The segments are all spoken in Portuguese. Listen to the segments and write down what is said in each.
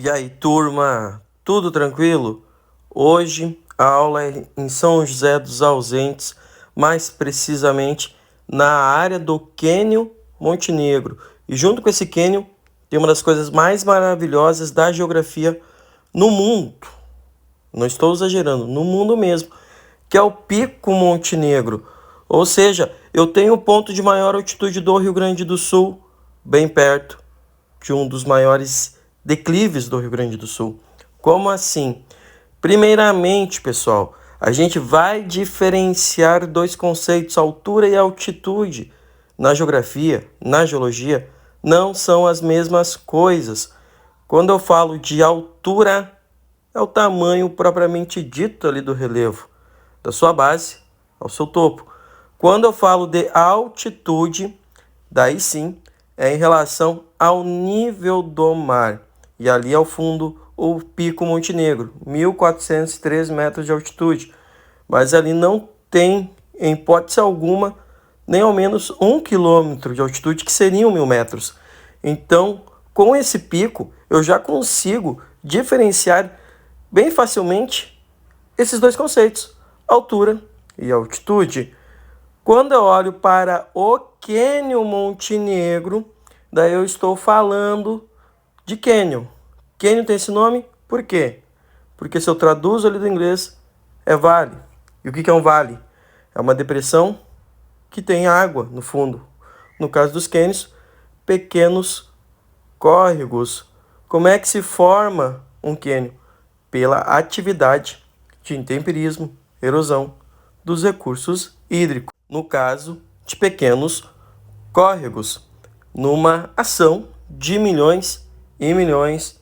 E aí, turma, tudo tranquilo? Hoje a aula é em São José dos Ausentes, mais precisamente na área do Quênio Montenegro. E junto com esse quênio tem uma das coisas mais maravilhosas da geografia no mundo. Não estou exagerando, no mundo mesmo, que é o Pico Montenegro. Ou seja, eu tenho o ponto de maior altitude do Rio Grande do Sul, bem perto de um dos maiores declives do Rio Grande do Sul. Como assim? Primeiramente, pessoal, a gente vai diferenciar dois conceitos, altura e altitude. Na geografia, na geologia, não são as mesmas coisas. Quando eu falo de altura, é o tamanho propriamente dito ali do relevo, da sua base ao seu topo. Quando eu falo de altitude, daí sim é em relação ao nível do mar. E ali ao fundo o Pico Montenegro, 1.403 metros de altitude. Mas ali não tem, em hipótese alguma, nem ao menos 1 quilômetro de altitude, que seriam 1.000 metros. Então, com esse pico, eu já consigo diferenciar bem facilmente esses dois conceitos, altura e altitude. Quando eu olho para o Quênio Montenegro, daí eu estou falando de cânion. Cânion tem esse nome por quê? Porque se eu traduzo ali do inglês, é vale. E o que é um vale? É uma depressão que tem água no fundo. No caso dos cânions, pequenos córregos. Como é que se forma um cânion? Pela atividade de intemperismo, erosão dos recursos hídricos. No caso de pequenos córregos, numa ação de milhões e milhões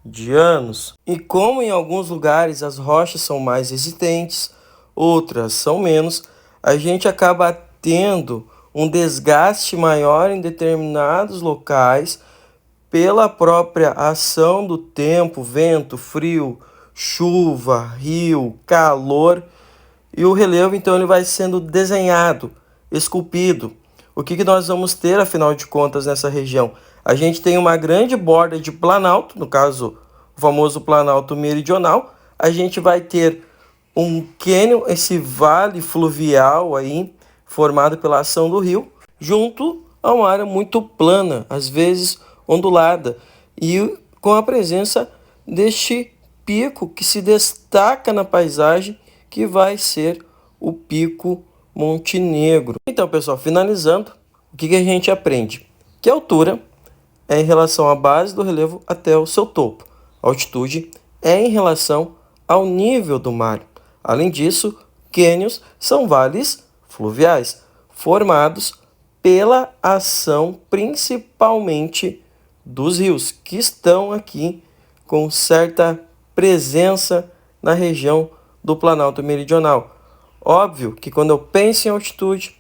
de anos. E como em alguns lugares as rochas são mais resistentes, outras são menos, a gente acaba tendo um desgaste maior em determinados locais pela própria ação do tempo, vento, frio, chuva, rio, calor, e o relevo então ele vai sendo desenhado, esculpido. O que nós vamos ter, afinal de contas, nessa região? A gente tem uma grande borda de planalto, no caso, o famoso planalto meridional. A gente vai ter um cânion, esse vale fluvial aí, formado pela ação do rio, junto a uma área muito plana, às vezes ondulada, e com a presença deste pico que se destaca na paisagem, que vai ser o Pico Montenegro. Então, pessoal, finalizando, o que a gente aprende? Que a altura é em relação à base do relevo até o seu topo. A altitude é em relação ao nível do mar. Além disso, cânions são vales fluviais, formados pela ação principalmente dos rios, que estão aqui com certa presença na região do Planalto Meridional. Óbvio que quando eu penso em altitude,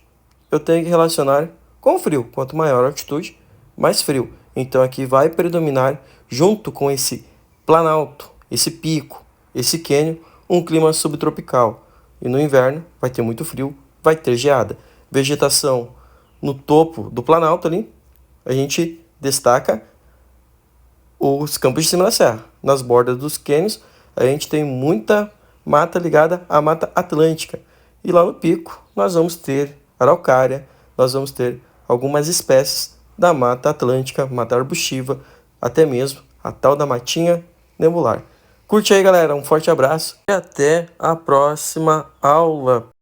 eu tenho que relacionar com frio. Quanto maior a altitude, mais frio. Então aqui vai predominar, junto com esse planalto, esse pico, esse cânion, um clima subtropical. E no inverno vai ter muito frio, vai ter geada. Vegetação no topo do planalto ali, a gente destaca os campos de cima da serra. Nas bordas dos cânions, a gente tem muita mata ligada à Mata Atlântica. E lá no pico, nós vamos ter araucária, nós vamos ter algumas espécies da Mata Atlântica, mata arbustiva, até mesmo a tal da matinha nebular. Curte aí, galera. Um forte abraço e até a próxima aula.